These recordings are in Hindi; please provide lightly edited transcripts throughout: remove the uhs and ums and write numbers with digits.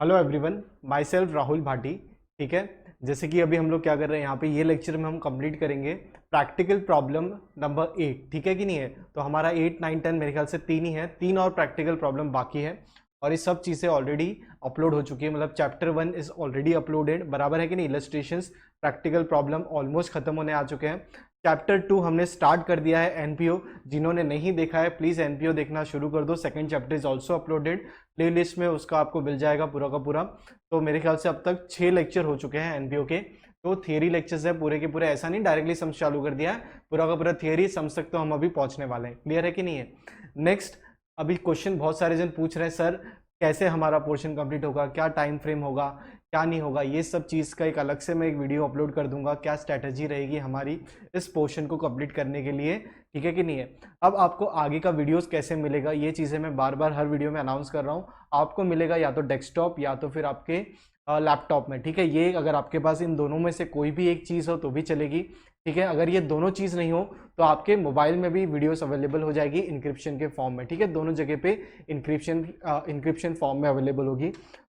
Hello everyone, my self Rahul Bhati. ठीक है, जैसे कि अभी हम लोग क्या कर रहे हैं यहाँ पे ये लेक्चर में हम कंप्लीट करेंगे प्रैक्टिकल प्रॉब्लम नंबर 8। ठीक है कि नहीं है? तो हमारा 8, 9, 10 मेरे ख्याल से 3 ही है, 3 और प्रैक्टिकल प्रॉब्लम बाकी है और ये सब चीज़ें ऑलरेडी अपलोड हो चुकी है। मतलब चैप्टर 1 इज ऑलरेडी अपलोडेड, बराबर है कि नहीं? इलस्ट्रेशंस, प्रैक्टिकल प्रॉब्लम ऑलमोस्ट खत्म होने आ चुके हैं। चैप्टर 2 हमने स्टार्ट कर दिया है एनपीओ। जिन्होंने नहीं देखा है प्लीज़ एनपीओ देखना शुरू कर दो। Second chapter is also uploaded, playlist में उसका आपको मिल जाएगा पूरा का पूरा। तो मेरे ख्याल से अब तक 6 लेक्चर हो चुके हैं एनपीओ के। तो थियरी लेक्चर्स है पूरे के पूरे, ऐसा नहीं डायरेक्टली सम चालू कर दिया है, पूरा का पूरा थियरी सम्स तक तो हम अभी पहुंचने वाले हैं। क्लियर है कि नहीं है? नेक्स्ट, अभी क्वेश्चन बहुत सारे जन पूछ रहे हैं सर कैसे हमारा पोर्शन कंप्लीट होगा, क्या टाइम फ्रेम होगा, क्या नहीं होगा। ये सब चीज़ का एक अलग से मैं एक वीडियो अपलोड कर दूंगा, क्या स्ट्रैटेजी रहेगी हमारी इस पोर्शन को कंप्लीट करने के लिए। ठीक है कि नहीं है? अब आपको आगे का वीडियोस कैसे मिलेगा, ये चीज़ें मैं बार बार हर वीडियो में अनाउंस कर रहा हूँ। आपको मिलेगा या तो डेस्कटॉप या तो फिर आपके लैपटॉप में। ठीक है, ये अगर आपके पास इन दोनों में से कोई भी एक चीज़ हो तो भी चलेगी। ठीक है, अगर ये दोनों चीज़ नहीं हो तो आपके मोबाइल में भी वीडियोस अवेलेबल हो जाएगी इंक्रिप्शन के फॉर्म में। ठीक है, दोनों जगह पे इंक्रिप्शन फॉर्म में अवेलेबल होगी।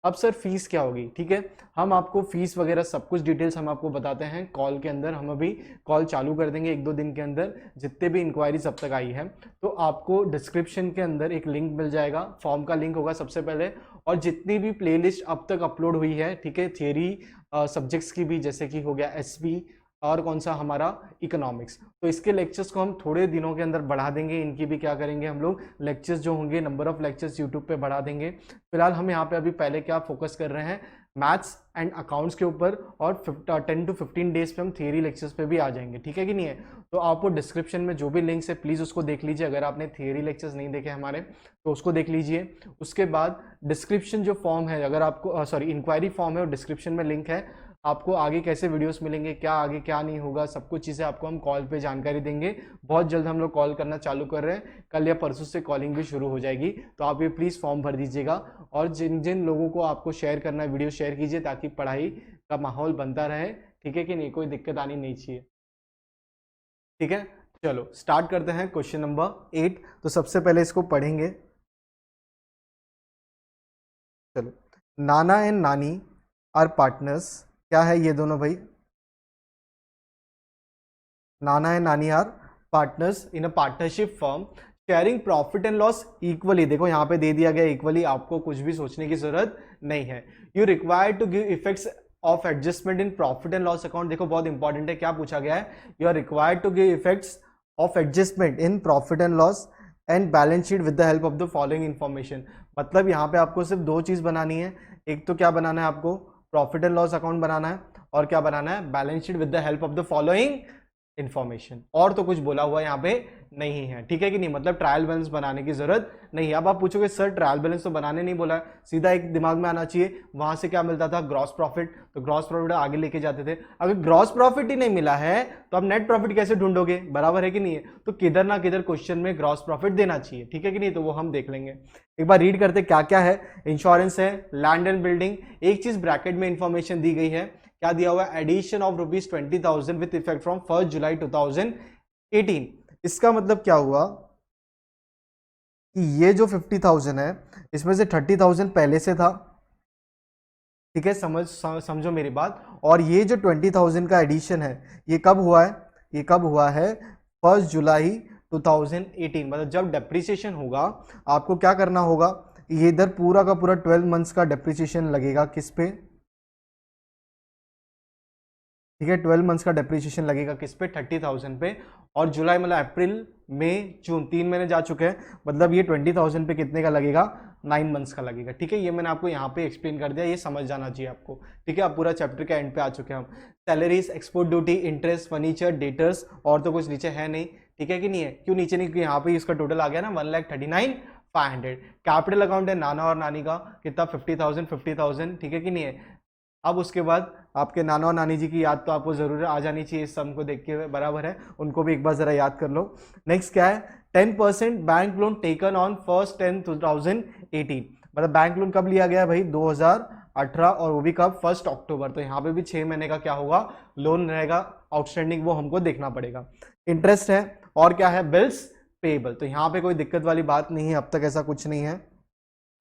अब सर फीस क्या होगी? ठीक है, हम आपको फीस वगैरह सब कुछ डिटेल्स हम आपको बताते हैं कॉल के अंदर। हम अभी कॉल चालू कर देंगे 1-2 दिन के अंदर, जितने भी इंक्वायरीज अब तक आई है। तो आपको डिस्क्रिप्शन के अंदर एक लिंक मिल जाएगा, फॉर्म का लिंक होगा सबसे पहले। और जितनी भी प्लेलिस्ट अब तक अपलोड हुई है, ठीक है, थियरी सब्जेक्ट्स की भी, जैसे कि हो गया एसपी और कौन सा हमारा इकोनॉमिक्स, तो इसके लेक्चर्स को हम थोड़े दिनों के अंदर बढ़ा देंगे। इनकी भी क्या करेंगे हम लोग, लेक्चर्स जो होंगे, नंबर ऑफ लेक्चर्स यूट्यूब पे बढ़ा देंगे। फिलहाल हम यहाँ पे अभी पहले क्या फोकस कर रहे हैं, मैथ्स एंड अकाउंट्स के ऊपर, और 10 to 15 डेज पे हम थियरी लेक्चर्स पे भी आ जाएंगे। ठीक है कि नहीं है? तो आपको डिस्क्रिप्शन में जो भी लिंक्स है प्लीज़ उसको देख लीजिए। अगर आपने थियरी लेक्चर्स नहीं देखे हमारे तो उसको देख लीजिए। उसके बाद डिस्क्रिप्शन जो फॉर्म है, अगर आपको सॉरी इंक्वायरी फॉर्म है और डिस्क्रिप्शन में लिंक है, आपको आगे कैसे वीडियोस मिलेंगे, क्या आगे क्या नहीं होगा, सब कुछ चीज़ें आपको हम कॉल पे जानकारी देंगे। बहुत जल्द हम लोग कॉल करना चालू कर रहे हैं, कल या परसों से कॉलिंग भी शुरू हो जाएगी। तो आप ये प्लीज़ फॉर्म भर दीजिएगा और जिन जिन लोगों को आपको शेयर करना है वीडियो शेयर कीजिए, ताकि पढ़ाई का माहौल बनता रहे। ठीक है कि नहीं? कोई दिक्कत आनी नहीं चाहिए। ठीक है, चलो स्टार्ट करते हैं क्वेश्चन नंबर 8। तो सबसे पहले इसको पढ़ेंगे। चलो, नाना एंड नानी आर पार्टनर्स। क्या है ये दोनों भाई? Nana and Nani are partners in a partnership firm sharing profit and loss equally. देखो यहाँ पे दे दिया गया इक्वली, आपको कुछ भी सोचने की जरूरत नहीं है। You require to give effects of adjustment in profit and loss account. देखो बहुत इंपॉर्टेंट है, क्या पूछा गया है, you are required to give effects of adjustment in profit and loss and balance sheet with the help of the following information. मतलब यहाँ पे आपको सिर्फ दो चीज बनानी है। एक तो क्या बनाना है आपको, प्रॉफिट एंड लॉस अकाउंट बनाना है, और क्या बनाना है, balance sheet with the help of the following information. और तो कुछ बोला हुआ यहाँ पे नहीं है। ठीक है कि नहीं? मतलब ट्रायल बैलेंस बनाने की जरूरत नहीं है। अब आप पूछोगे सर ट्रायल बैलेंस तो बनाने नहीं बोला है, सीधा एक दिमाग में आना चाहिए वहां से क्या मिलता था, ग्रॉस प्रॉफिट। तो ग्रॉस प्रॉफिट आगे लेके जाते थे। अगर ग्रॉस प्रॉफिट ही नहीं मिला है तो आप नेट प्रॉफिट कैसे ढूंढोगे? बराबर है कि नहीं है? तो किधर ना किधर क्वेश्चन में ग्रॉस प्रॉफिट देना चाहिए। ठीक है कि नहीं? तो वो हम देख लेंगे। एक बार रीड करते क्या क्या है। इंश्योरेंस है, लैंड एंड बिल्डिंग। एक चीज ब्रैकेट में इंफॉर्मेशन दी गई है, क्या दिया हुआ है, addition of ₹20,000 with effect from 1 July 2018। इसका मतलब क्या हुआ कि ये जो 50,000 है इसमें से 30,000 पहले से था। ठीक है, समझो मेरी बात। और ये जो 20,000 का एडिशन है ये कब हुआ है? ये कब हुआ है? 1 जुलाई 2018। मतलब जब डेप्रिसिएशन होगा आपको क्या करना होगा, ये इधर पूरा का पूरा 12 मंथ्स का डेप्रिसिएशन लगेगा किस पे? ठीक है, 12 मंथ्स का डेप्रिसिएशन लगेगा किस पे? 30,000 पे। और जुलाई मतलब अप्रैल मई जून 3 महीने जा चुके हैं, मतलब ये 20,000 पे कितने का लगेगा? 9 मंथ्स का लगेगा। ठीक है, ये मैंने आपको यहाँ पे एक्सप्लेन कर दिया, ये समझ जाना चाहिए आपको। ठीक है, अब पूरा चैप्टर के एंड पे आ चुके हैं हम। Salaries, export duty, interest, furniture, debtors, और तो कुछ नीचे है नहीं। ठीक है कि नहीं है? क्यों नीचे नहीं? यहाँ पे इसका टोटल आ गया ना 1,39,500। कैपिटल अकाउंट है नाना और नानी का, कितना? 50,000। ठीक है कि नहीं है? अब उसके बाद आपके नाना और नानी जी की याद तो आपको जरूर आ जानी चाहिए इस सम को देख के, बराबर है, उनको भी एक बार जरा याद कर लो। नेक्स्ट क्या है, 10% बैंक लोन टेकन ऑन 1 10 2018। मतलब बैंक लोन कब लिया गया भाई? 2018, और वो भी कब? 1 अक्टूबर। तो यहाँ पे भी 6 महीने का क्या होगा, लोन रहेगा आउटस्टैंडिंग, वो हमको देखना पड़ेगा। इंटरेस्ट है, और क्या है, बिल्स पेएबल। तो यहाँ पे कोई दिक्कत वाली बात नहीं है, अब तक ऐसा कुछ नहीं है।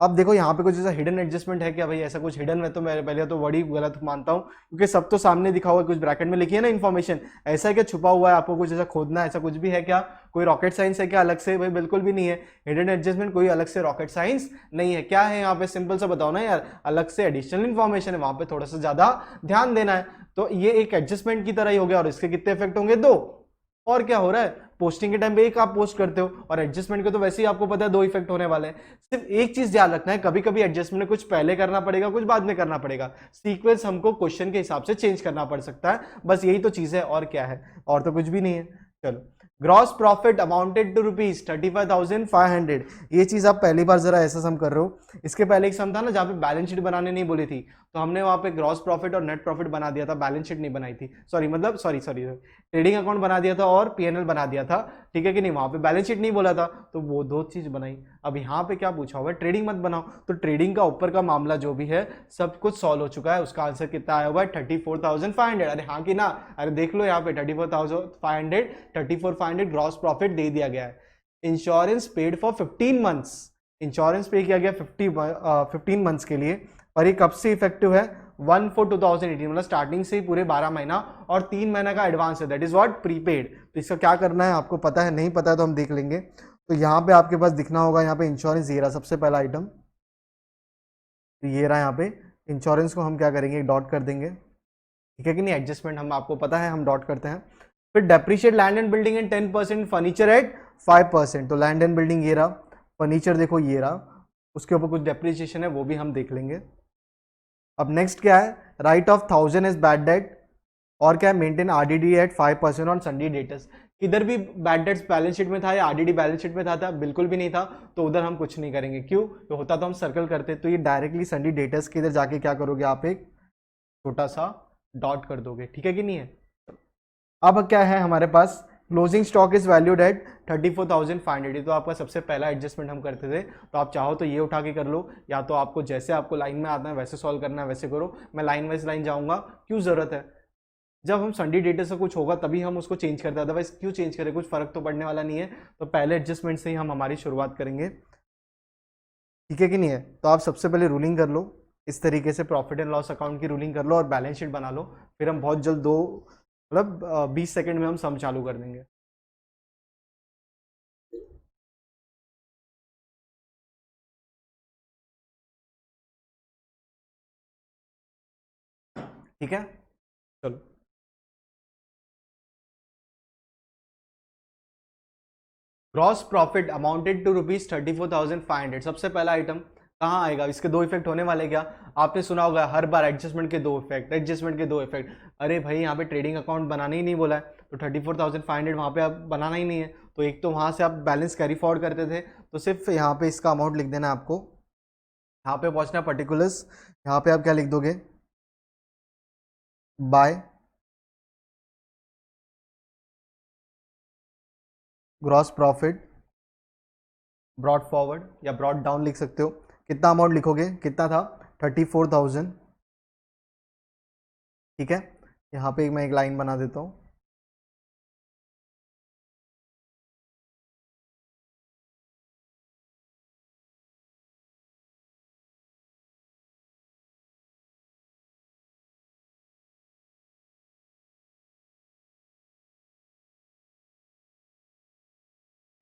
अब देखो यहाँ पे कुछ ऐसा हिडन एडजस्टमेंट है क्या भाई? ऐसा कुछ हिडन है तो मैं पहले तो बड़ी गलत मानता हूँ, क्योंकि सब तो सामने दिखा हुआ है, कुछ ब्रैकेट में लिखी है ना इन्फॉर्मेशन। ऐसा है क्या छुपा हुआ है, आपको कुछ ऐसा खोदना है, ऐसा कुछ भी है क्या? कोई रॉकेट साइंस है क्या अलग से? भाई बिल्कुल भी नहीं है। हिडन एडजस्टमेंट कोई अलग से रॉकेट साइंस नहीं है। क्या है यहाँ पे? सिंपल सा बताओ ना यार, अलग से एडिशनल इन्फॉर्मेशन है, वहां पे थोड़ा सा ज्यादा ध्यान देना है। तो ये एक एडजस्टमेंट की तरह ही हो गया, और इसके कितने इफेक्ट होंगे? दो। और क्या हो रहा है? पोस्टिंग के टाइम पे एक आप पोस्ट करते हो, और एडजस्टमेंट के तो वैसे ही आपको पता है दो इफेक्ट होने वाले हैं। सिर्फ एक चीज ध्यान रखना है, कभी कभी एडजस्टमेंट में कुछ पहले करना पड़ेगा, कुछ बाद में करना पड़ेगा। सीक्वेंस हमको क्वेश्चन के हिसाब से चेंज करना पड़ सकता है, बस यही तो चीज है, और क्या है? और तो कुछ भी नहीं है। चलो, gross profit amounted to rupees 35,500। ये चीज आप पहली बार जरा ऐसा सम कर रहे हो। इसके पहले एक सम था ना जहां पे बैलेंस शीट बनाने नहीं बोली थी, तो हमने वहां पे ग्रॉस प्रॉफिट और नेट प्रॉफिट बना दिया था, बैलेंस शीट नहीं बनाई थी। सॉरी, मतलब सॉरी सॉरी, ट्रेडिंग अकाउंट बना दिया था और पीएनएल बना दिया था, ठीक है कि नहीं? वहां पे बैलेंस शीट नहीं बोला था, तो वो दो चीज बनाई। अब यहाँ पे क्या पूछा हुआ है? ट्रेडिंग मत बनाओ। तो ट्रेडिंग का ऊपर का मामला जो भी है सब कुछ सॉल्व हो चुका है। उसका आंसर कितना आया हुआ है? 34,500। अरे हाँ कि ना? अरे देख लो यहाँ पे 34,500, 34,500 ग्रॉस प्रॉफिट दे दिया गया है। Insurance paid for 15 months. Insurance पे किया गया 15 मंथ्स के लिए, और ये कब से इफेक्टिव है? 1/4/2018, मतलब स्टार्टिंग से ही पूरे 12 महीना, और 3 महीना का एडवांस है, दैट इज व्हाट? प्रीपेड। तो इसका क्या करना है आपको पता है? नहीं पता है तो हम देख लेंगे। तो यहाँ पे आपके पास दिखना होगा, यहाँ पे इंश्योरेंस ये रहा सबसे पहला आइटम, तो ये रहा यहाँ पे। इंश्योरेंस को हम क्या करेंगे? डॉट कर देंगे, ठीक है कि नहीं? एडजस्टमेंट हम, आपको पता है हम डॉट करते हैं। फिर depreciate land and building and 10%, furniture at 5%। तो लैंड एंड बिल्डिंग ये रहा, फर्नीचर देखो ये रहा, उसके ऊपर कुछ डेप्रिसिएशन है वो भी हम देख लेंगे। अब नेक्स्ट क्या है? Write off 1000 is bad debt, और क्या है? Maintain RDD at 5% on sundry debtors. इधर भी बैड डेट्स बैलेंस शीट में था या आरडीडी बैलेंस शीट में था? बिल्कुल भी नहीं था, तो उधर हम कुछ नहीं करेंगे। क्यों? तो होता तो हम सर्कल करते। तो ये डायरेक्टली संडे डेटस के इधर जाके क्या करोगे आप? एक छोटा सा डॉट कर दोगे, ठीक है कि नहीं है? अब क्या है हमारे पास? Closing stock is valued at 34,500। तो आपका सबसे पहला एडजस्टमेंट हम करते थे, तो आप चाहो तो ये उठा के कर लो, या तो आपको जैसे आपको लाइन में आता है वैसे सॉल्व करना है वैसे करो। मैं लाइन वाइज लाइन जाऊंगा, क्यों जरूरत है? जब हम संडे डेटा से कुछ होगा तभी हम उसको चेंज करते हैं, अदरवाइज क्यों चेंज करें? कुछ फर्क तो पड़ने वाला नहीं है। तो पहले एडजस्टमेंट से ही हम हमारी शुरुआत करेंगे, ठीक है कि नहीं है? तो आप सबसे पहले रूलिंग कर लो, इस तरीके से प्रॉफिट एंड लॉस अकाउंट की रूलिंग कर लो और बैलेंस शीट बना लो। फिर हम बहुत जल्द दो, मतलब 20 सेकंड में हम सम चालू कर देंगे। ठीक है, चलो। Gross profit amounted to rupees 34,500। सबसे पहला आइटम कहाँ आएगा? इसके दो इफेक्ट होने वाले क्या? आपने सुना होगा हर बार एडजस्टमेंट के दो इफेक्ट, एडजस्टमेंट के दो इफेक्ट। अरे भाई यहाँ पे ट्रेडिंग अकाउंट बनाने ही नहीं बोला है, तो 34,500 वहाँ पे आप बनाना ही नहीं है। तो एक तो वहाँ से आप बैलेंस कैरी फॉरवर्ड करते थे, तो सिर्फ यहाँ पे इसका अमाउंट लिख देना है आपको। यहाँ पे पहुँचना पर्टिकुलर्स, यहाँ पे आप क्या लिख दोगे? By gross profit brought forward, या ब्रॉड डाउन लिख सकते हो। कितना अमाउंट लिखोगे? कितना था? 34,000, ठीक है। यहाँ पे मैं एक लाइन बना देता हूँ।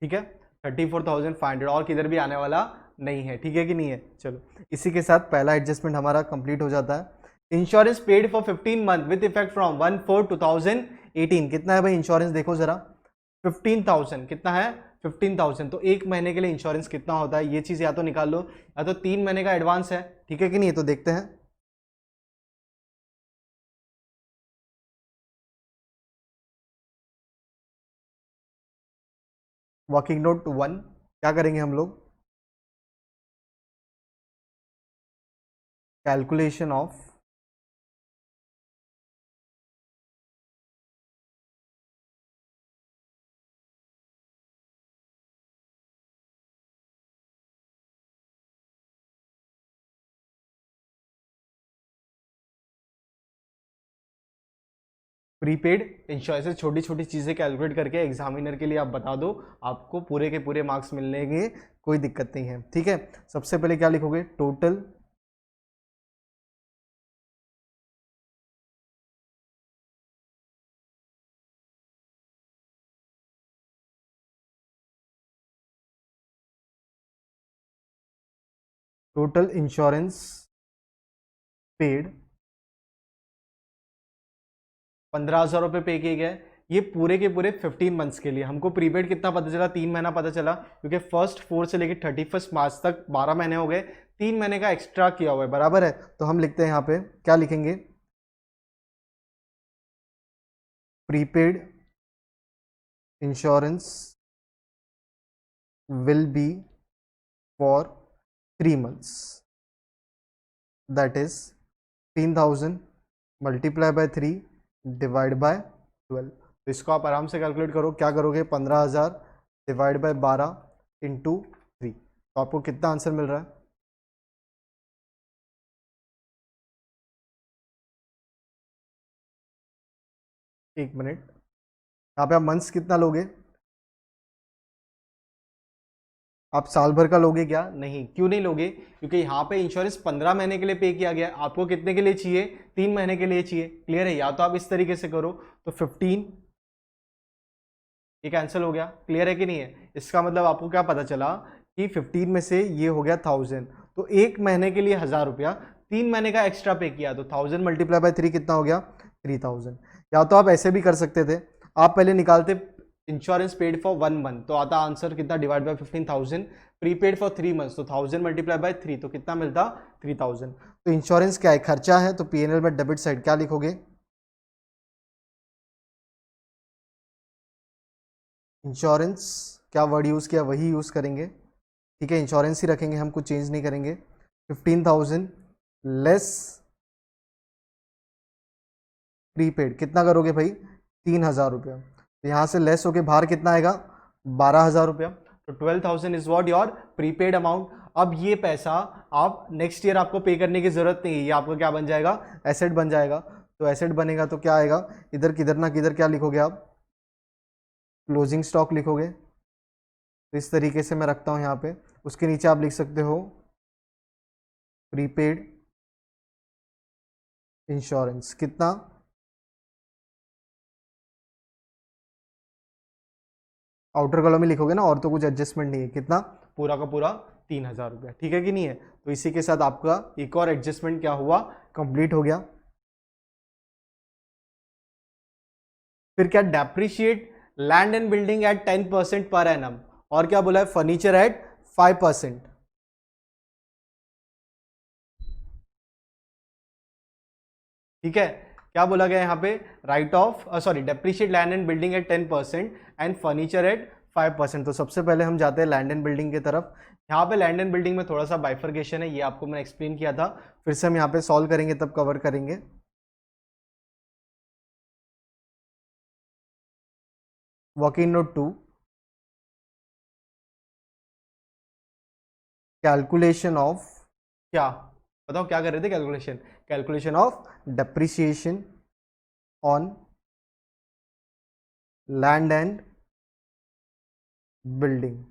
ठीक है, 34,500, और किधर भी आने वाला नहीं है, ठीक है कि नहीं है? चलो, इसी के साथ पहला एडजस्टमेंट हमारा कंप्लीट हो जाता है। Insurance paid for 15 month with effect from 1/4/2018। कितना है भाई इंश्योरेंस? देखो जरा, 15,000। कितना है? 15,000। तो एक महीने के लिए इंश्योरेंस कितना होता है? ये चीज या तो निकाल लो, या तो 3 महीने का एडवांस है, ठीक है कि नहीं? तो देखते हैं। वर्किंग नोट 1, क्या करेंगे हम लोग? कैलकुलेशन ऑफ प्रीपेड इंश्योरेंस, छोटी छोटी चीज़ें कैलकुलेट करके एग्जामिनर के लिए आप बता दो, आपको पूरे के पूरे मार्क्स मिलने, कोई दिक्कत नहीं है। ठीक है, सबसे पहले क्या लिखोगे, टोटल टोटल इंश्योरेंस पेड 15,000 रुपये पे किए गए। ये पूरे के पूरे 15 मंथ्स के लिए। हमको प्रीपेड कितना पता चला, 3 महीना पता चला, क्योंकि 1 से लेकर 31 मार्च तक 12 महीने हो गए, 3 महीने का एक्स्ट्रा किया हुआ है, बराबर है। तो हम लिखते हैं यहाँ पे, क्या लिखेंगे, prepaid insurance will be for 3 months, that is 3,000 multiply by 3 divide by 12। तो इसको आप आराम से कैलकुलेट करो, क्या करोगे, 15,000 डिवाइड बाय 12 इंटू 3, तो आपको कितना आंसर मिल रहा है, एक मिनट, यहाँ पे आप मंथ्स कितना लोगे, आप साल भर का लोगे क्या, नहीं, क्यों नहीं लोगे, क्योंकि यहाँ पे इंश्योरेंस 15 महीने के लिए पे किया गया है, आपको कितने के लिए चाहिए, 3 महीने के लिए चाहिए। क्लियर है, या तो आप इस तरीके से करो, तो 15 ये कैंसिल हो गया। क्लियर है कि नहीं है, इसका मतलब आपको क्या पता चला कि 15 में से ये हो गया 1000, तो एक महीने के लिए 1000 रुपया, 3 महीने का एक्स्ट्रा पे किया, तो 1000 मल्टीप्लाई बाय 3 कितना हो गया, 3000। या तो आप ऐसे भी कर सकते थे, आप पहले निकालते इंश्योरेंस पेड फॉर 1 मंथ, तो आता आंसर कितना, divide by 15,000, prepaid for 3 months, तो 1000 मल्टीप्लाई बाय 3, तो कितना मिलता, 3000। तो इंश्योरेंस क्या है, खर्चा है, तो पीएनएल में डेबिट साइड क्या लिखोगे, इंश्योरेंस, क्या वर्ड यूज़ किया वही यूज़ करेंगे। ठीक है, इंश्योरेंस ही रखेंगे, हम कुछ चेंज नहीं करेंगे। 15,000 लेस प्रीपेड, कितना करोगे भाई, 3,000 रुपया, तो यहाँ से लेस होके बाहर कितना आएगा, 12,000 रुपया, तो 12,000 is what your prepaid amount. अब ये पैसा आप नेक्स्ट ईयर आपको पे करने की जरूरत नहीं है, ये आपको क्या बन जाएगा, एसेट बन जाएगा। तो एसेट बनेगा तो क्या आएगा, इधर किधर ना किधर क्या लिखोगे आप, क्लोजिंग स्टॉक लिखोगे। तो इस तरीके से मैं रखता हूँ यहाँ पे, उसके नीचे आप लिख सकते हो प्रीपेड इंश्योरेंस, कितना, आउटर कॉलम में लिखोगे ना, और तो कुछ एडजस्टमेंट नहीं है, कितना, पूरा का पूरा 3,000 रुपया। ठीक है कि नहीं है, तो इसी के साथ आपका एक और एडजस्टमेंट क्या हुआ, कंप्लीट हो गया। फिर क्या, depreciate land and building at 10% per annum, और क्या बोला है, फर्नीचर एट 5%। ठीक है, क्या बोला गया यहाँ पे, write off sorry depreciate land and building at 10% and furniture at 5%। तो सबसे पहले हम जाते हैं लैंड एंड बिल्डिंग की तरफ। यहाँ पे लैंड एंड बिल्डिंग में थोड़ा सा बाइफर्केशन है, ये आपको मैंने एक्सप्लेन किया था, फिर से हम यहाँ पे सॉल्व करेंगे तब कवर करेंगे। वर्किंग नोट 2, कैलकुलेशन ऑफ, क्या बताओ क्या कर रहे थे, calculation, calculation of depreciation on land and building.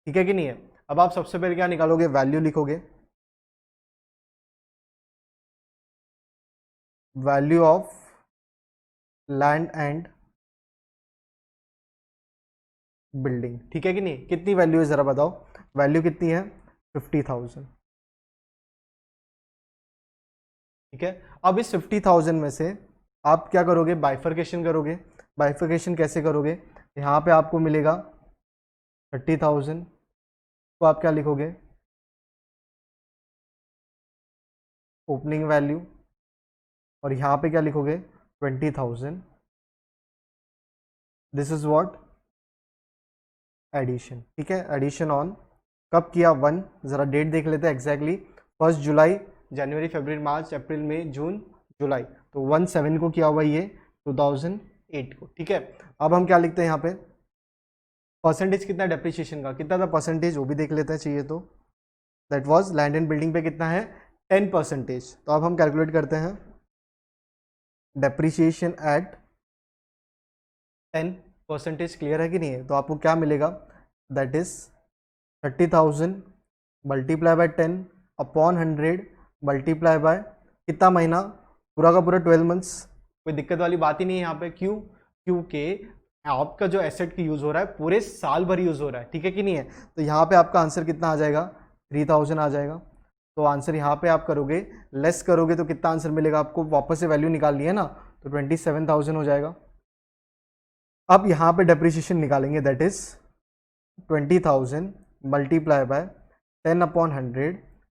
ठीक है कि नहीं है, अब आप सबसे पहले क्या निकालोगे, वैल्यू लिखोगे, value of land and building. ठीक है कि नहीं, कितनी वैल्यू है जरा बताओ, वैल्यू कितनी है, 50,000। ठीक है, अब इस 50,000 में से आप क्या करोगे, बाइफर्केशन करोगे। बाइफर्केशन कैसे करोगे, यहाँ पे आपको मिलेगा 30,000, तो आप क्या लिखोगे, ओपनिंग वैल्यू, और यहाँ पे क्या लिखोगे, 20,000, दिस इज व्हाट, एडिशन। ठीक है, एडिशन ऑन, कब किया, 1, जरा डेट देख लेते हैं एग्जैक्टली, 1 जुलाई, जनवरी, फरवरी, मार्च, अप्रैल, मई, जून, जुलाई, तो 1/7 को किया हुआ ये 2008 को। ठीक है, अब हम क्या लिखते हैं यहाँ पे, परसेंटेज कितना डेप्रिसिएशन का, कितना था परसेंटेज, वो भी देख लेते हैं चाहिए तो, that was land and building पे कितना है, 10%। तो अब हम कैलकुलेट करते हैं डेप्रिसिएशन एट 10%, क्लियर है कि नहीं है? तो आपको क्या मिलेगा, that is 30,000 multiply by 10 upon 100 multiply by कितना महीना, पूरा का पूरा 12 मंथ्स। कोई दिक्कत वाली बात ही नहीं है यहाँ पे। क्यों? क्योंकि आपका जो एसेट की यूज हो रहा है पूरे साल भर यूज हो रहा है, ठीक है कि नहीं है? तो यहाँ पे आपका आंसर कितना आ जाएगा, 3000 आ जाएगा। तो आंसर यहाँ पे आप करोगे, लेस करोगे तो कितना आंसर मिलेगा आपको, वापस से वैल्यू निकालनी है ना, तो 27,000 हो जाएगा। अब यहाँ पे डेप्रिसिएशन निकालेंगे, that is 20,000 multiply by 10 upon 100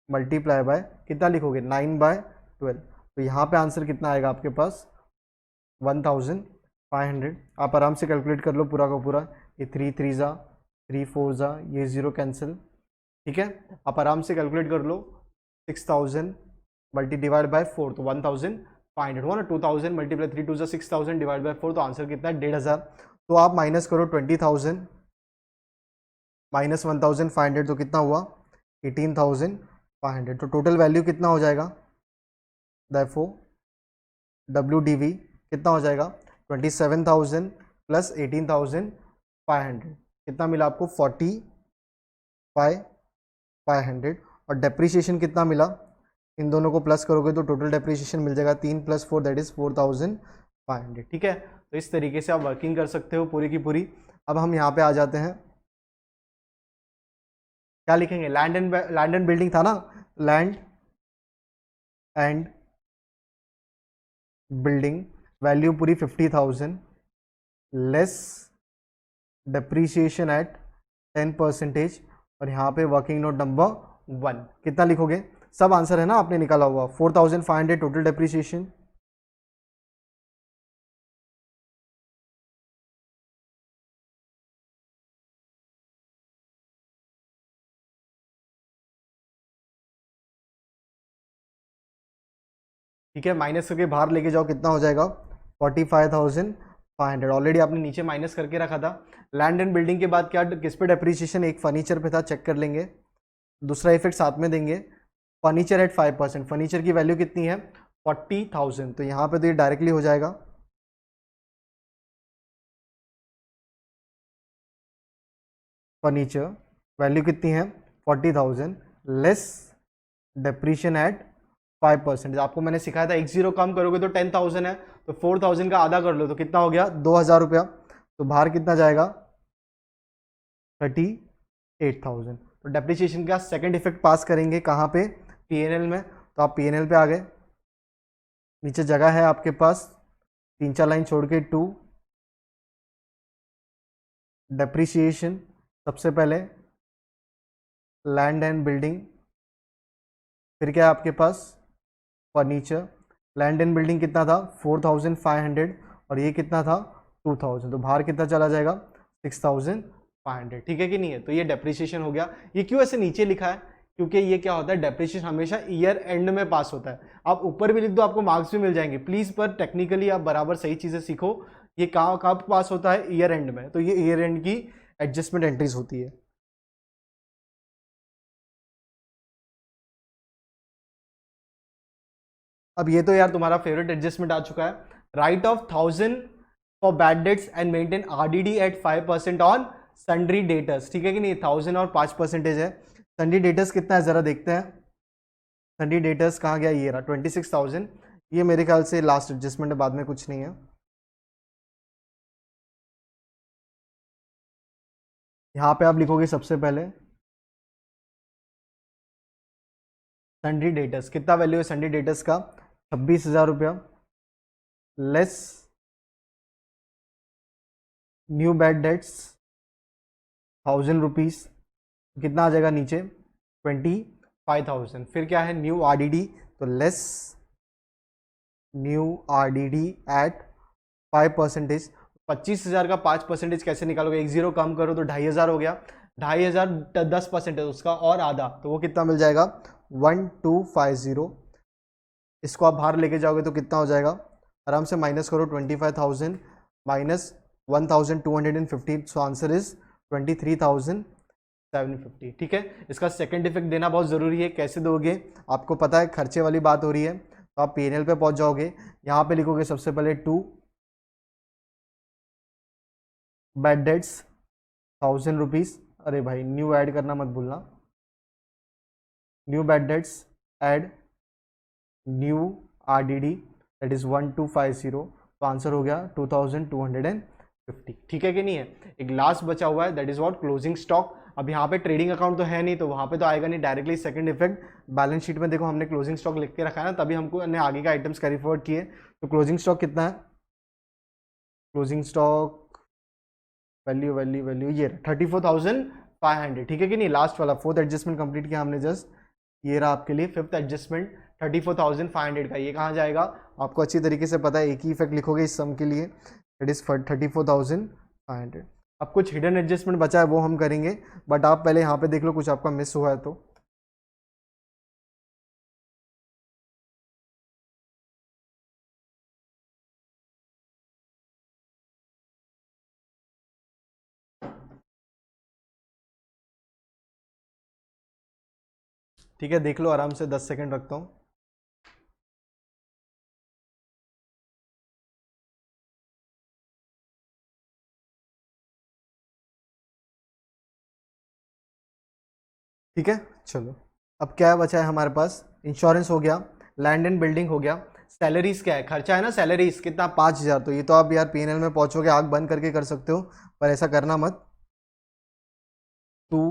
multiply by कितना लिखोगे, 9/12। तो यहाँ पे आंसर कितना आएगा आपके पास, 1,500। आप आराम से कैलकुलेट कर लो पूरा का पूरा, ये 3 3 जा 3 4 जा, ये 0 कैंसिल, ठीक है? आप आराम से कैलकुलेट कर लो, 6,000 मल्टी डिवाइड बाय 4 तो 1,500 हुआ ना, 2,000 मल्टीप्लाई 3 2 6,000 डिवाइड बाय 4 तो आंसर कितना है, 1,500। तो आप माइनस करो 20,000 माइनस 1,500 तो कितना हुआ, 18,500। तो टोटल वैल्यू कितना हो जाएगा, देयरफॉर WDV कितना हो जाएगा, 27,000 प्लस 18,500 कितना मिला आपको, 45,500। और डेप्रीशिएशन कितना मिला, इन दोनों को प्लस करोगे तो टोटल डेप्रीशिएशन मिल जाएगा 3 + 4 दैट इज 4,500, ठीक है? तो इस तरीके से आप वर्किंग कर सकते हो पूरी की पूरी। अब हम यहाँ पे आ जाते हैं, क्या लिखेंगे, लैंड एंड बिल्डिंग था ना, लैंड एंड बिल्डिंग वैल्यू पूरी 50,000 लेस डेप्रीशिएशन एट 10%। और यहाँ पे वर्किंग नोट नंबर 1 कितना लिखोगे, सब आंसर है ना आपने निकाला हुआ, 4,500 टोटल डेप्रीशिएशन। ठीक है, माइनस करके बाहर लेके जाओ, कितना हो जाएगा, 45,500। ऑलरेडी आपने नीचे माइनस करके रखा था। लैंड एंड बिल्डिंग के बाद क्या, किस पे डेप्रीशिएशन, एक फर्नीचर पे था, चेक कर लेंगे। दूसरा इफेक्ट साथ में देंगे, फर्नीचर एट 5%, फर्नीचर की वैल्यू कितनी है, 40,000। तो यहाँ पे तो ये डायरेक्टली हो जाएगा, फर्नीचर वैल्यू कितनी है, 40,000 लेस डेप्रीशिएशन एट 5%। आपको मैंने सिखाया था, एक जीरो कम करोगे तो 10,000 है, तो 4,000 का आधा कर लो तो कितना हो गया, 2,000 रुपया। तो बाहर कितना जाएगा, 38,000। तो डेप्रिसिएशन का सेकंड इफेक्ट पास करेंगे कहाँ पे, PNL में। तो आप PNL पे आ गए, नीचे जगह है आपके पास, 3 4 लाइन छोड़ के 2 डेप्रिसिएशन, सबसे पहले लैंड एंड बिल्डिंग, फिर क्या है आपके पास, फर्नीचर। लैंड एंड बिल्डिंग कितना था, 4,500 और ये कितना था, 2,000। तो बाहर कितना चला जाएगा, 6,500, ठीक है कि नहीं है? तो ये डेप्रिसिएशन हो गया। ये क्यों ऐसे नीचे लिखा है, क्योंकि ये क्या होता है, डेप्रिसिएशन हमेशा ईयर एंड में पास होता है। आप ऊपर भी लिख दो, आपको मार्क्स भी मिल जाएंगे प्लीज, पर टेक्निकली आप बराबर सही चीजें सीखो। ये कब पास होता है, ईयर एंड में। तो ये ईयर एंड की एडजस्टमेंट एंट्रीज होती है। अब ये तो यार तुम्हारा फेवरेट एडजस्टमेंट आ चुका है, write off 1,000 for bad debts and maintain RDD at 5% on sundry debtors, ठीक है कि नहीं? 1,000 और 5% है। सन्ड्री डेटर्स कितना है जरा देखते हैं, सन्ड्री डेटर्स कहाँ गया, ये रहा 26,000। ये मेरे ख्याल से लास्ट एडजस्टमेंट है, बाद में कुछ नहीं है। यहाँ पे आप लिखोगे सबसे पहले सन्ड्री डेटर्स, कितना वैल्यू है सन्ड्री डेटर्स का, 26,000 रुपया less new bad debts 1,000 rupees, कितना आ जाएगा नीचे, 25,000। फिर क्या है, न्यू RDD, तो लेस न्यू RDD एट 5%। 25,000 का 5% कैसे निकालोगे, एक जीरो कम करो तो 2,500 हो गया, 2,500 10% है उसका और आधा, तो वो कितना मिल जाएगा, 1,250। इसको आप बाहर लेके जाओगे तो कितना हो जाएगा, आराम से माइनस करो, 25,000 माइनस 1,250, सो आंसर इज 23,750, ठीक है? इसका सेकंड इफेक्ट देना बहुत ज़रूरी है, कैसे दोगे, आपको पता है खर्चे वाली बात हो रही है। तो आप PNL पे पहुंच जाओगे, यहाँ पे लिखोगे सबसे पहले 2 बैड डेट्स 1000 रुपीज़, अरे भाई न्यू ऐड करना मत भूलना, new bad debts add new RDD that is 1250, तो आंसर हो गया 2250, ठीक है कि नहीं है। एक लास्ट बचा हुआ है that is what closing stock. अब यहाँ पे ट्रेडिंग अकाउंट तो है नहीं तो वहाँ पे तो आएगा नहीं directly. Second effect, balance sheet में देखो हमने क्लोजिंग स्टॉक लिख के रखा है ना, तभी हमको ने आगे का आइटम्स कैरी फॉरवर्ड किए। तो क्लोजिंग स्टॉक कितना है, closing stock value value value ये 34,500, ठीक है कि नहीं। लास्ट वाला फोर्थ एडजस्टमेंट कंप्लीट किया हमने जस्ट, ये रहा आपके लिए फिफ्थ एडजस्टमेंट 34,500 का। ये कहाँ जाएगा आपको अच्छी तरीके से पता है, एक ही इफेक्ट लिखोगे इस सम के लिए, दैट इज 34,500। अब कुछ हिडन एडजस्टमेंट बचा है वो हम करेंगे, बट आप पहले यहाँ पे देख लो कुछ आपका मिस हुआ है तो। ठीक है देख लो आराम से, 10 सेकंड रखता हूँ। ठीक है चलो, अब क्या बचा है हमारे पास, इंश्योरेंस हो गया, लैंड एंड बिल्डिंग हो गया, सैलरीज क्या है, खर्चा है ना सैलरीज कितना 5,000, तो ये तो आप यार PNL में पहुंचोगे आंख बंद करके कर सकते हो, पर ऐसा करना मत। टू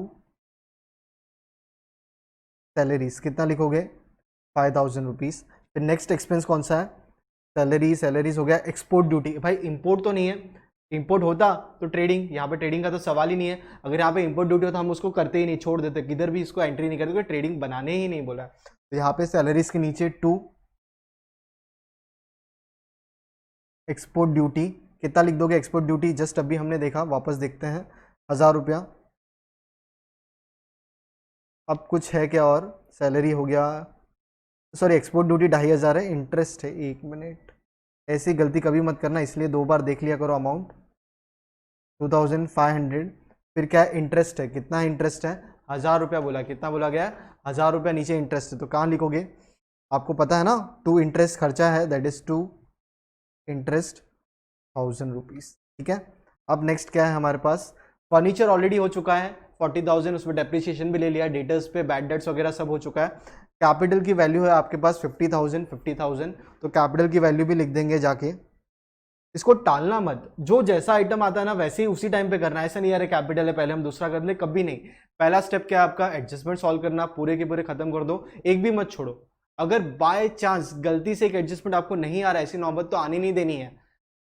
सैलरीज कितना लिखोगे 5,000 रुपीज़। फिर नेक्स्ट एक्सपेंस कौन सा है, सैलरी, सैलरीज हो गया। एक्सपोर्ट ड्यूटी, भाई इंपोर्ट तो नहीं है, इंपोर्ट होता तो ट्रेडिंग, यहाँ पे ट्रेडिंग का तो सवाल ही नहीं है। अगर यहाँ पे इंपोर्ट ड्यूटी होता हम उसको करते ही नहीं, छोड़ देते, किधर भी इसको एंट्री नहीं करते क्योंकि ट्रेडिंग बनाने ही नहीं बोला। तो यहाँ पे सैलरीज के नीचे 2 एक्सपोर्ट ड्यूटी कितना लिख दोगे, एक्सपोर्ट ड्यूटी जस्ट अभी हमने देखा, वापस देखते हैं, 1,000 रुपया। अब कुछ है क्या और, सैलरी हो गया, सॉरी एक्सपोर्ट ड्यूटी 2,500 है, इंटरेस्ट है, 1 मिनट, ऐसी गलती कभी मत करना, इसलिए 2 बार देख लिया करो अमाउंट, 2,500। फिर क्या है, इंटरेस्ट है, कितना इंटरेस्ट है, 1,000 रुपया बोला, कितना बोला गया है 1,000 रुपया, नीचे इंटरेस्ट है, तो कहाँ लिखोगे, आपको पता है ना, 2 इंटरेस्ट खर्चा है दैट इज 2 इंटरेस्ट 1,000 रुपीज़, ठीक है। अब नेक्स्ट क्या है हमारे पास, फर्नीचर ऑलरेडी हो चुका है 40,000, उसमें डेप्रिसिएशन भी ले लिया, डेटर्स पे बैड डेट्स वगैरह सब हो चुका है। कैपिटल की वैल्यू है आपके पास 50,000, तो कैपिटल की वैल्यू भी लिख देंगे जाके, इसको टालना मत, जो जैसा आइटम आता है ना वैसे ही उसी टाइम पे करना है, ऐसा नहीं यार कैपिटल है पहले हम दूसरा कर ले, कभी नहीं। पहला स्टेप क्या है आपका, एडजस्टमेंट सॉल्व करना, पूरे के पूरे खत्म कर दो, एक भी मत छोड़ो। अगर बाय चांस गलती से एक एडजस्टमेंट आपको नहीं आ रहा है, ऐसी नौबत तो आनी नहीं देनी है,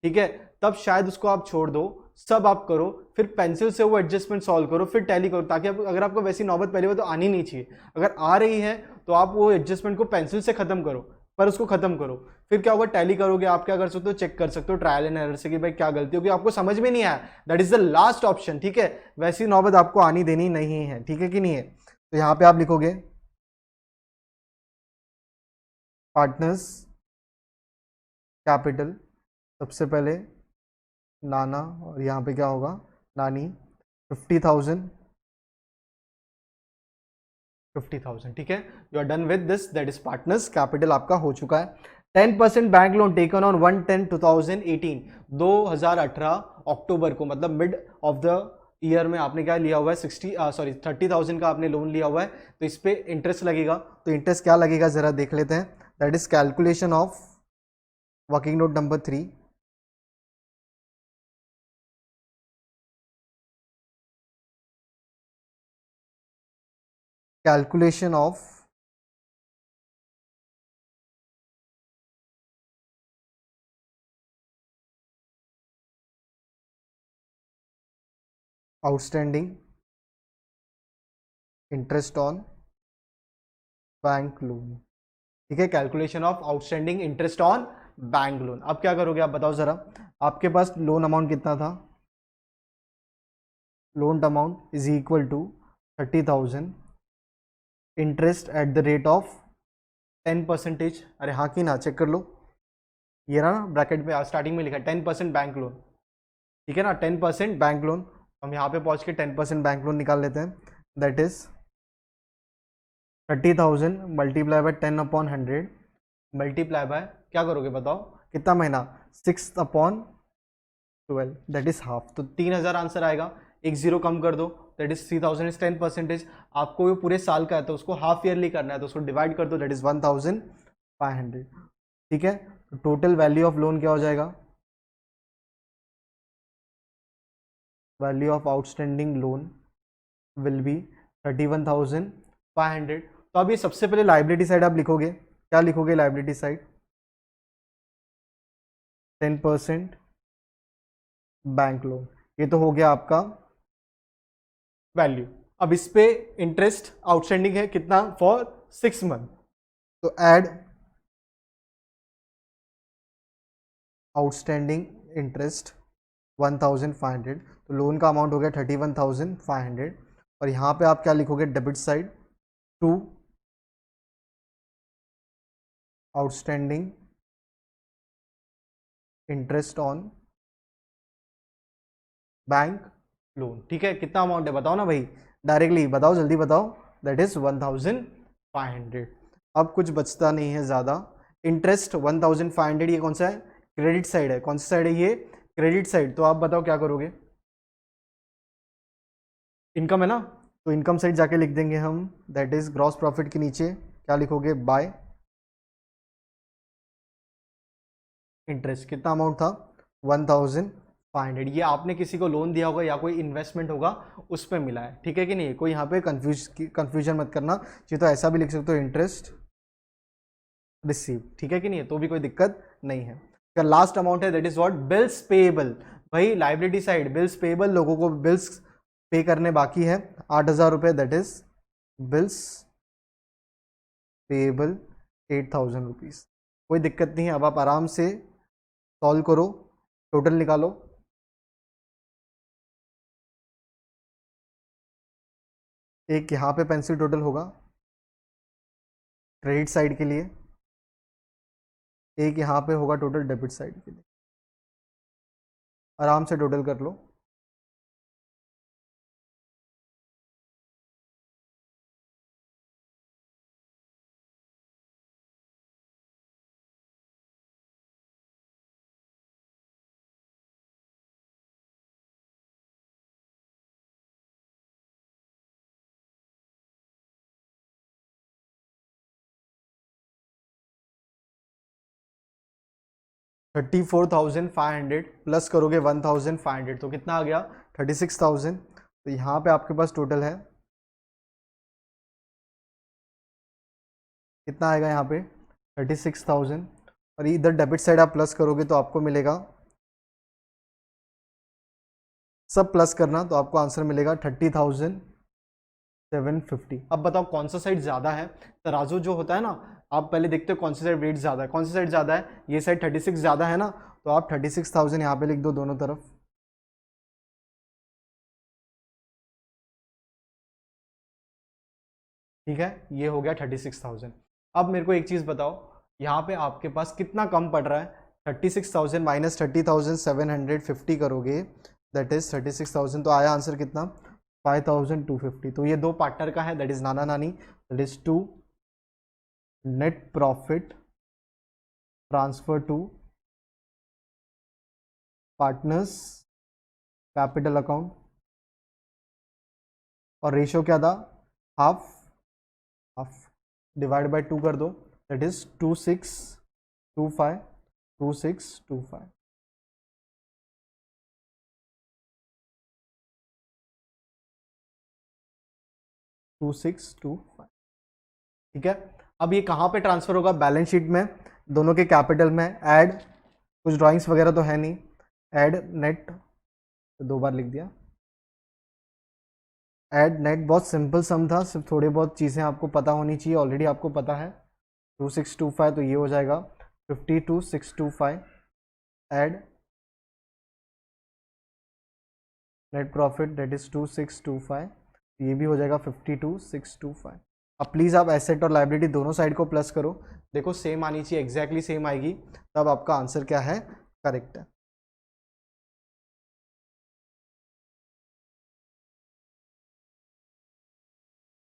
ठीक है, तब शायद उसको आप छोड़ दो, सब आप करो, फिर पेंसिल से वो एडजस्टमेंट सॉल्व करो, फिर टैली करो, ताकि अगर आपको वैसी नौबत पहली बार तो आनी नहीं चाहिए, अगर आ रही है तो आप वो एडजस्टमेंट को पेंसिल से खत्म करो, पर उसको खत्म करो, फिर क्या होगा, टैली करोगे, आप क्या कर सकते हो, चेक कर सकते हो ट्रायल एंड एरर से कि भाई क्या गलती होगी, आपको समझ में नहीं आया, that is the last option, ठीक है, वैसी नौबत आपको आनी देनी नहीं है, ठीक है कि नहीं है। तो यहाँ पे आप लिखोगे पार्टनर्स कैपिटल, सबसे पहले नाना, और यहाँ पे क्या होगा नानी, 50,000, 50,000, ठीक है, you are done with this, that is partners capital आपका हो चुका है। 10% बैंक लोन टेकन ऑन 1/10/2018, 2018 अक्टूबर को, मतलब मिड ऑफ द ईयर में आपने क्या लिया हुआ है, 30,000 का आपने लोन लिया हुआ है, तो इस पे इंटरेस्ट लगेगा, तो इंटरेस्ट क्या लगेगा जरा देख लेते हैं, that is calculation of working note number 3, calculation of outstanding interest on bank loan, ठीक है, calculation of outstanding interest on bank loan. अब क्या करोगे आप बताओ जरा, आपके पास लोन अमाउंट कितना था, loan amount is equal to 30,000, interest at the rate of 10%, अरे हाँ कि ना चेक कर लो, ये ना ब्रैकेट में स्टार्टिंग में लिखा है 10% बैंक लोन, ठीक है ना, 10% बैंक लोन, हम यहाँ पे पहुँच के 10% बैंक लोन निकाल लेते हैं, that is 30,000 multiply by 10/100, multiply by क्या करोगे बताओ, कितना महीना, 6/100, 12, दैट इज हाफ, तो 3000 आंसर आएगा। एक जीरो कम कर दो, दैट इज 3000 इज 10%। आपको ये पूरे साल का है तो उसको हाफ ईयरली करना है, तो उसको डिवाइड कर दो, दैट इज 1500। ठीक है, तो टोटल वैल्यू ऑफ लोन क्या हो जाएगा, value of outstanding loan will be 31,500। तो अब ये सबसे पहले लाइबिलिटी साइड आप लिखोगे, क्या लिखोगे लाइबिलिटी साइड, 10% बैंक लोन, ये तो हो गया आपका वैल्यू। अब इस पे इंटरेस्ट आउटस्टैंडिंग है कितना, फॉर 6 मंथ, तो ऐड आउटस्टैंडिंग इंटरेस्ट 1500, तो लोन का अमाउंट हो गया 31,500। और यहाँ पे आप क्या लिखोगे, debit side, to outstanding interest on bank loan. ठीक है, कितना अमाउंट है बताओ ना भाई, डायरेक्टली बताओ, जल्दी बताओ, दैट इज 1500। अब कुछ बचता नहीं है ज़्यादा, इंटरेस्ट 1500, ये कौन सा है, क्रेडिट साइड है, कौन सा साइड है ये, क्रेडिट साइड। तो आप बताओ क्या करोगे, इनकम है ना, तो इनकम साइड जाके लिख देंगे हम, दैट इज ग्रॉस प्रॉफिट के नीचे क्या लिखोगे, बाय इंटरेस्ट। कितना अमाउंट था, 1500। ये आपने किसी को लोन दिया होगा या कोई इन्वेस्टमेंट होगा उस पर मिला है, ठीक है कि नहीं, कोई यहाँ पे कंफ्यूजन मत करना चाहिए, तो ऐसा भी लिख सकते हो, इंटरेस्ट रिसीव, ठीक है कि नहीं, तो भी कोई दिक्कत नहीं है। क्या लास्ट अमाउंट है, that is what, bills payable. भाई लाइबिलिटी साइड बिल्स पेएबल, लोगों को बिल्स पे करने बाकी है 8,000 रुपये, that is bills payable 8,000 rupees. कोई दिक्कत नहीं है, अब आप आराम से सॉल्व करो, टोटल निकालो। एक यहाँ पे पेंसिल टोटल होगा क्रेडिट साइड के लिए, एक यहाँ पे होगा टोटल डेबिट साइड के लिए, आराम से टोटल कर लो। $34,500 प्लस करोगे 1,500, तो कितना आ गया, 36,000। तो यहाँ पे आपके पास टोटल है कितना आएगा, यहाँ पे 36,000, और इधर डेबिट साइड आप प्लस करोगे तो आपको मिलेगा, सब प्लस करना तो आपको आंसर मिलेगा 30,750। अब बताओ कौन सा साइड ज़्यादा है, तराजू जो होता है ना, आप पहले देखते हो कौन सी साइड वेट ज़्यादा है, कौन सी साइड ज़्यादा है, ये साइड 36 ज़्यादा है ना, तो आप 36,000 यहाँ पे लिख दो दोनों तरफ। ठीक है, ये हो गया 36,000। अब मेरे को एक चीज़ बताओ, यहाँ पे आपके पास कितना कम पड़ रहा है, 36,000 माइनस 30,750 करोगे, दैट इज 36,000, तो आया आंसर कितना, 5,250। तो ये दो पार्टनर का है, that is Nana Nani, that is to net profit transfer to partners capital account, और रेशियो क्या था, हाफ हाफ, डिवाइड बाय 2 कर दो, दैट इज 2625, 2625। ठीक है, अब ये कहाँ पे ट्रांसफर होगा, बैलेंस शीट में, दोनों के कैपिटल में, ऐड, कुछ ड्राइंग्स वगैरह तो है नहीं, ऐड नेट, तो 2 बार लिख दिया, ऐड नेट, बहुत सिंपल सम था, सिर्फ थोड़ी बहुत चीज़ें आपको पता होनी चाहिए, ऑलरेडी आपको पता है, 2625, तो ये हो जाएगा 52,625, add net profit that is 2625, ये भी हो जाएगा 52,625। अब प्लीज़ आप एसेट और लाइबिलिटी दोनों साइड को प्लस करो, देखो सेम आनी चाहिए, एग्जैक्टली सेम आएगी, तब आपका आंसर क्या है, करेक्ट है।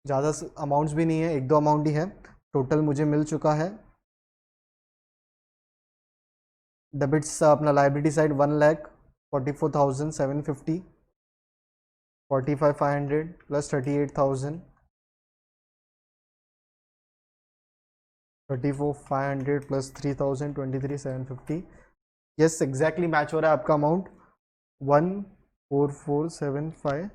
ज़्यादा अमाउंट्स भी नहीं है, एक दो अमाउंट ही है, टोटल मुझे मिल चुका है, डेबिट्स अपना liability side 1 lakh 44,750, 45,500 plus 38,000, 34,500 plus 3,000, 23,750। Yes, exactly match हो रहा है आपका अमाउंट 144,750।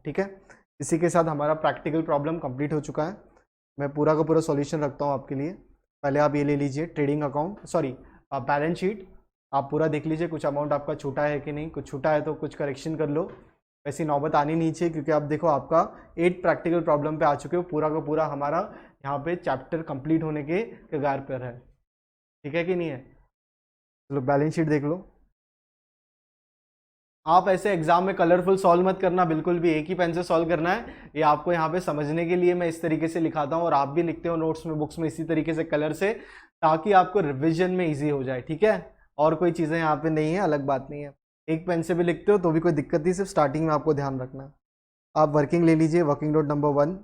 ठीक है, इसी के साथ हमारा प्रैक्टिकल प्रॉब्लम कंप्लीट हो चुका है। मैं पूरा का पूरा सॉल्यूशन रखता हूँ आपके लिए। पहले आप ये ले लीजिए trading account, sorry balance sheet, आप पूरा देख लीजिए कुछ अमाउंट आपका छूटा है कि नहीं, कुछ छूटा है तो कुछ करेक्शन कर लो। वैसी नौबत आनी नहीं चाहिए, क्योंकि आप देखो आपका 8 प्रैक्टिकल प्रॉब्लम पे आ चुके हो, पूरा का पूरा हमारा यहाँ पे चैप्टर कंप्लीट होने के कगार पर है। ठीक है कि नहीं है? चलो बैलेंस शीट देख लो। आप ऐसे एग्जाम में कलरफुल सॉल्व मत करना, बिल्कुल भी एक ही पेन से सॉल्व करना है। ये आपको यहाँ पे समझने के लिए मैं इस तरीके से लिखाता हूँ, और आप भी लिखते हो नोट्स में, बुक्स में इसी तरीके से कलर से, ताकि आपको रिविजन में इजी हो जाए। ठीक है, और कोई चीज़ें यहाँ पे नहीं है, अलग बात नहीं है। एक पेन से भी लिखते हो तो भी कोई दिक्कत नहीं, सिर्फ स्टार्टिंग में आपको ध्यान रखना है। आप वर्किंग ले लीजिए, वर्किंग नोट नंबर 1।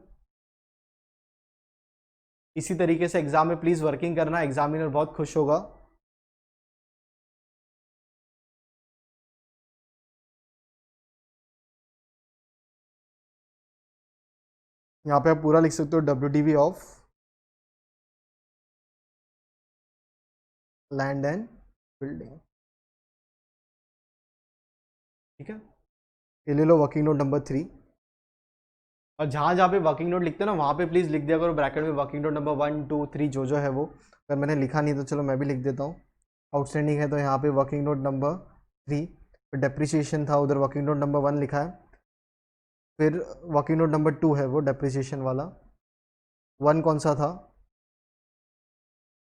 इसी तरीके से एग्जाम में प्लीज़ वर्किंग करना, एग्जामिनर बहुत खुश होगा। यहाँ पे आप पूरा लिख सकते हो WDV of land and building. ठीक है, ये ले लो वर्किंग नोट नंबर 3। और जहाँ जहाँ पे वर्किंग नोट लिखते हो ना, वहाँ पे प्लीज़ लिख दिया करो ब्रैकेट में वर्किंग नोट नंबर 1, 2, 3 जो है वो। अगर मैंने लिखा नहीं तो चलो मैं भी लिख देता हूँ। आउटस्टैंडिंग है तो यहाँ पे वर्किंग नोट नंबर 3, फिर डेप्रिसिएशन था उधर वर्किंग नोट नंबर 1 लिखा है, फिर वर्किंग नोट नंबर 2 है वो डेप्रिसिएशन वाला। 1 कौन सा था?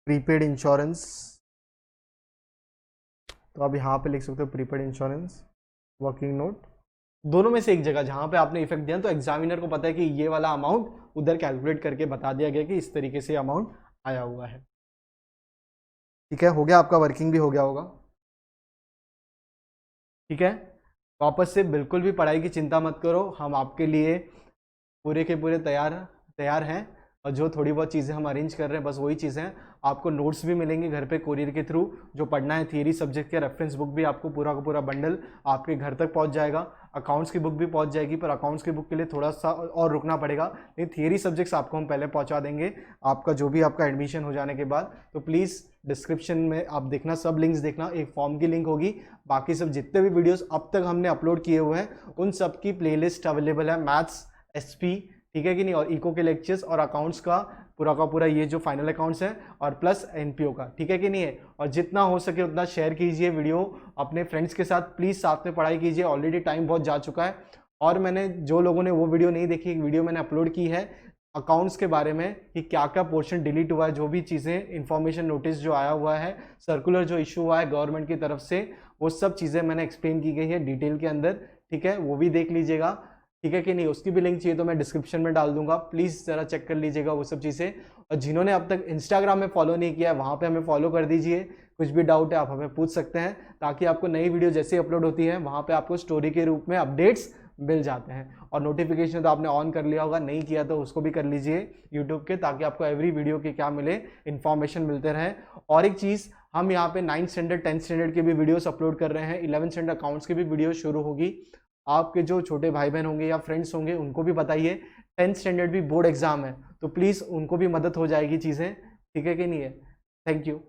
प्रीपेड इंश्योरेंस, तो आप यहाँ पे लिख सकते हो प्रीपेड इंश्योरेंस वर्किंग नोट। दोनों में से एक जगह जहाँ पे आपने इफेक्ट दिया तो एग्जामिनर को पता है कि ये वाला अमाउंट उधर कैलकुलेट करके बता दिया गया कि इस तरीके से अमाउंट आया हुआ है। ठीक है, हो गया आपका, वर्किंग भी हो गया होगा। ठीक है, वापस से बिल्कुल भी पढ़ाई की चिंता मत करो, हम आपके लिए पूरे के पूरे तैयार हैं। और जो थोड़ी बहुत चीज़ें हम अरेंज कर रहे हैं बस वही चीज़ें हैं। आपको नोट्स भी मिलेंगे घर पे कोरियर के थ्रू, जो पढ़ना है थियरी सब्जेक्ट के रेफरेंस बुक भी आपको पूरा का पूरा बंडल आपके घर तक पहुंच जाएगा। अकाउंट्स की बुक भी पहुंच जाएगी, पर अकाउंट्स की बुक के लिए थोड़ा सा और रुकना पड़ेगा, लेकिन थियरी सब्जेक्ट्स आपको हम पहले पहुँचा देंगे आपका जो भी आपका एडमिशन हो जाने के बाद। तो प्लीज़ डिस्क्रिप्शन में आप देखना, सब लिंक्स देखना, एक फॉर्म की लिंक होगी, बाकी सब जितने भी वीडियोस अब तक हमने अपलोड किए हुए हैं उन सब की प्लेलिस्ट अवेलेबल है। मैथ्स, SP, ठीक है कि नहीं, और इको के लेक्चर्स और अकाउंट्स का पूरा ये जो फाइनल अकाउंट्स है, और प्लस NPO का, ठीक है कि नहीं है। और जितना हो सके उतना शेयर कीजिए वीडियो अपने फ्रेंड्स के साथ, प्लीज़ साथ में पढ़ाई कीजिए। ऑलरेडी टाइम बहुत जा चुका है, और मैंने जो लोगों ने वो वीडियो नहीं देखी, एक वीडियो मैंने अपलोड की है अकाउंट्स के बारे में कि क्या क्या पोर्शन डिलीट हुआ है, जो भी चीज़ें इन्फॉर्मेशन नोटिस जो आया हुआ है, सर्कुलर जो इशू हुआ है गवर्नमेंट की तरफ से, वो सब चीज़ें मैंने एक्सप्लेन की गई है डिटेल के अंदर। ठीक है, वो भी देख लीजिएगा, ठीक है कि नहीं। उसकी भी लिंक चाहिए तो मैं डिस्क्रिप्शन में डाल दूंगा, प्लीज़ ज़रा चेक कर लीजिएगा वो सब चीज़ें। और जिन्होंने अब तक इंस्टाग्राम में फॉलो नहीं किया है वहाँ पे हमें फॉलो कर दीजिए। कुछ भी डाउट है आप हमें पूछ सकते हैं, ताकि आपको नई वीडियो जैसे अपलोड होती है वहाँ पे आपको स्टोरी के रूप में अपडेट्स मिल जाते हैं। और नोटिफिकेशन तो आपने ऑन कर लिया होगा, नहीं किया तो उसको भी कर लीजिए यूट्यूब के, ताकि आपको एवरी वीडियो के क्या मिले, इन्फॉर्मेशन मिलते रहे। और एक चीज़, हम यहाँ पे 9th स्टैंडर्ड 10th स्टैंडर्ड के भी वीडियोस अपलोड कर रहे हैं, 11th स्टैंडर्ड अकाउंट्स की भी वीडियो शुरू होगी। आपके जो छोटे भाई बहन होंगे या फ्रेंड्स होंगे उनको भी बताइए। 10th स्टैंडर्ड भी बोर्ड एग्जाम है, तो प्लीज़ उनको भी मदद हो जाएगी चीज़ें, ठीक है कि नहीं है। Thank you.